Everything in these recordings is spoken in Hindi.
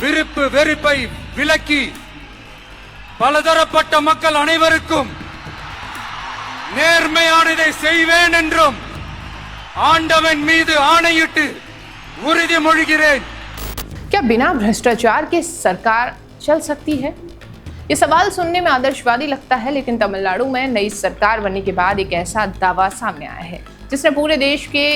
விருப்பு வெறுப்பை விலக்கி பலதரப்பட்ட மக்கள் அனைவருக்கும் நேர்மையானதை செய்வேன் என்றும் ஆண்டவன் மீது ஆணையிட்டு உறுதிமொழிகிறேன்। क्या बिना भ्रष्टाचार के सरकार चल सकती है? ये सवाल सुनने में आदर्शवादी लगता है, लेकिन तमिलनाडु में नई सरकार बनने के बाद एक ऐसा दावा सामने आया है जिसने पूरे देश के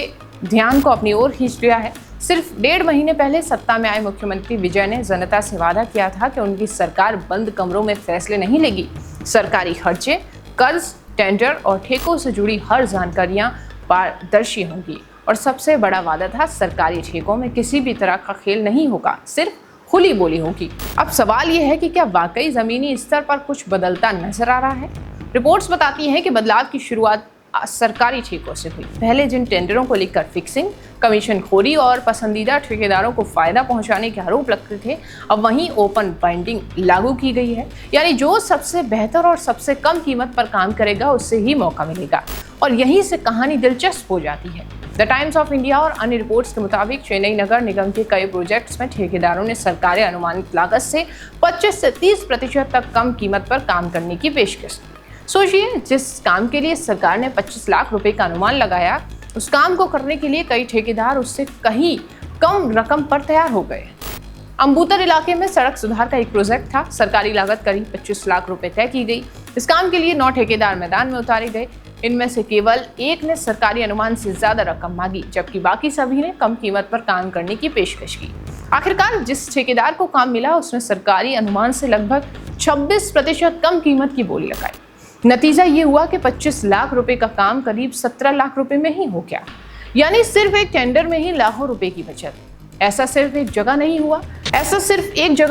ध्यान को अपनी ओर खींच लिया है। सिर्फ 1.5 महीने पहले सत्ता में आए मुख्यमंत्री विजय ने जनता से वादा किया था कि उनकी सरकार बंद कमरों में फैसले नहीं लेगी। सरकारी खर्चे, कर्ज, टेंडर और ठेकों से जुड़ी हर जानकारियां पारदर्शी होंगी। और सबसे बड़ा वादा था, सरकारी ठेकों में किसी भी तरह का खेल नहीं होगा, सिर्फ खुली बोली होगी। अब सवाल यह है कि क्या वाकई जमीनी स्तर पर कुछ बदलता नजर आ रहा है? रिपोर्ट्स बताती हैं कि बदलाव की शुरुआत सरकारी ठेकों से हुई। पहले जिन टेंडरों को लेकर फिक्सिंग, कमीशन खोरी और पसंदीदा ठेकेदारों को फायदा पहुंचाने के आरोप लगते थे, अब वहीं ओपन बाइंडिंग लागू की गई है। यानी जो सबसे बेहतर और सबसे कम कीमत पर काम करेगा उससे ही मौका मिलेगा। और यहीं से कहानी दिलचस्प हो जाती है। द टाइम्स ऑफ इंडिया और अन्य रिपोर्ट्स के मुताबिक चेन्नई नगर निगम के कई प्रोजेक्ट्स में ठेकेदारों ने सरकारी अनुमानित लागत से 25 से 30% तक कम कीमत पर काम करने की पेशकश की। सोचिए, जिस काम के लिए सरकार ने 25 लाख रुपए का अनुमान लगाया, उस काम को करने के लिए कई ठेकेदार उससे कहीं कम रकम पर तैयार हो गए। अम्बुतर इलाके में सड़क सुधार का एक प्रोजेक्ट था। सरकारी लागत करीब 25 लाख रुपए तय की गई। इस काम के लिए 9 ठेकेदार मैदान में उतारे गए। इनमें से केवल एक ने सरकारी अनुमान से ज्यादा रकम मांगी, जबकि बाकी सभी ने कम कीमत पर काम करने की पेशकश की। आखिरकार जिस ठेकेदार को काम मिला, उसने सरकारी अनुमान से लगभग 26% कम कीमत की बोली लगाई। नतीजा ये हुआ कि 25 लाख रुपए का काम करीब 17 लाख रुपए में ही हो गया। यानी सिर्फ एक टेंडर में ही लाखों रुपए की बचत। ऐसा सिर्फ एक जगह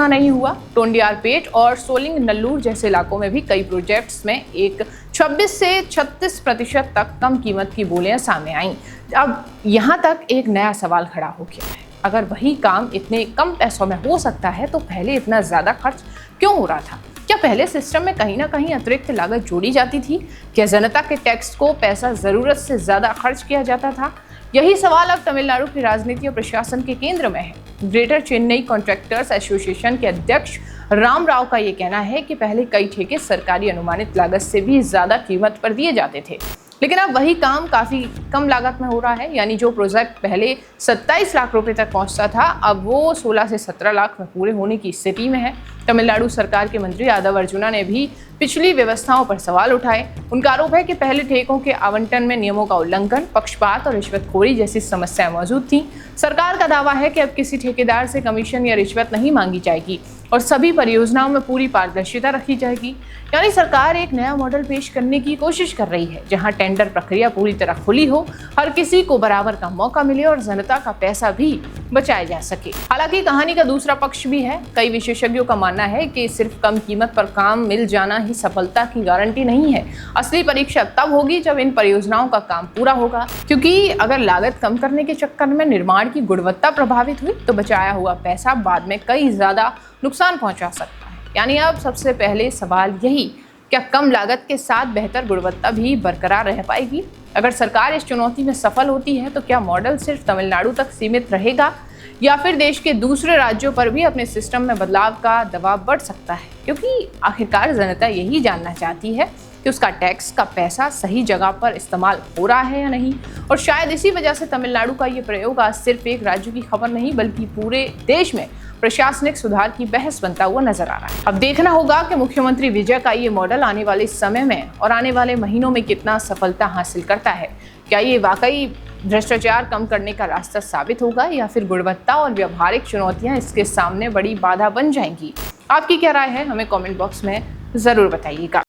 नहीं हुआ। टोंडियारपेट और सोलिंग नल्लूर जैसे इलाकों में भी कई प्रोजेक्ट्स में एक 26 से 36% तक कम कीमत की बोलियां सामने आईं। अब यहाँ तक एक नया सवाल खड़ा हो गया है। अगर वही काम इतने कम पैसों में हो सकता है, तो पहले इतना ज़्यादा खर्च क्यों हो रहा था? क्या पहले सिस्टम में कहीं ना कहीं अतिरिक्त लागत जोड़ी जाती थी? क्या जनता के टैक्स को पैसा ज़रूरत से ज़्यादा खर्च किया जाता था? यही सवाल अब तमिलनाडु की राजनीति और प्रशासन के केंद्र में है। ग्रेटर चेन्नई कॉन्ट्रैक्टर्स एसोसिएशन के अध्यक्ष राम राव का ये कहना है कि पहले कई ठेके सरकारी अनुमानित लागत से भी ज़्यादा कीमत पर दिए जाते थे, लेकिन अब वही काम काफ़ी कम लागत में हो रहा है। यानी जो प्रोजेक्ट पहले 27 लाख रुपए तक पहुंचता था, अब वो 16 से 17 लाख में पूरे होने की स्थिति में है। तमिलनाडु सरकार के मंत्री यादव अर्जुना ने भी पिछली व्यवस्थाओं पर सवाल उठाए। उनका आरोप है कि पहले ठेकों के आवंटन में नियमों का उल्लंघन, पक्षपात और रिश्वतखोरी जैसी समस्याएं मौजूद थीं। सरकार का दावा है कि अब किसी ठेकेदार से कमीशन या रिश्वत नहीं मांगी जाएगी और सभी परियोजनाओं में पूरी पारदर्शिता रखी जाएगी। यानी सरकार एक नया मॉडल पेश करने की कोशिश कर रही है, जहां टेंडर प्रक्रिया पूरी तरह खुली हो, हर किसी को बराबर का मौका मिले और जनता का पैसा भी बचाया जा सके। हालांकि कहानी का दूसरा पक्ष भी है। कई विशेषज्ञों का मानना है कि सिर्फ कम कीमत पर काम मिल जाना ही सफलता की गारंटी नहीं है। असली परीक्षा तब होगी जब इन परियोजनाओं का काम पूरा होगा, क्योंकि अगर लागत कम करने के चक्कर में निर्माण की गुणवत्ता प्रभावित हुई, तो बचाया हुआ पैसा बाद में कई ज्यादा नुकसान पहुंचा सकता है। यानी अब सबसे पहले सवाल यही, क्या कम लागत के साथ बेहतर गुणवत्ता भी बरकरार रह पाएगी? अगर सरकार इस चुनौती में सफल होती है, तो क्या मॉडल सिर्फ तमिलनाडु तक सीमित रहेगा या फिर देश के दूसरे राज्यों पर भी अपने सिस्टम में बदलाव का दबाव बढ़ सकता है? क्योंकि आखिरकार जनता यही जानना चाहती है कि उसका टैक्स का पैसा सही जगह पर इस्तेमाल हो रहा है या नहीं। और शायद इसी वजह से तमिलनाडु का ये प्रयोग आज सिर्फ एक राज्य की खबर नहीं, बल्कि पूरे देश में प्रशासनिक सुधार की बहस बनता हुआ नजर आ रहा है। अब देखना होगा कि मुख्यमंत्री विजय का ये मॉडल आने वाले समय में और आने वाले महीनों में कितना सफलता हासिल करता है। क्या ये वाकई भ्रष्टाचार कम करने का रास्ता साबित होगा, या फिर गुणवत्ता और व्यावहारिक चुनौतियां इसके सामने बड़ी बाधा बन जाएंगी? आपकी क्या राय है? हमें कमेंट बॉक्स में जरूर बताइएगा।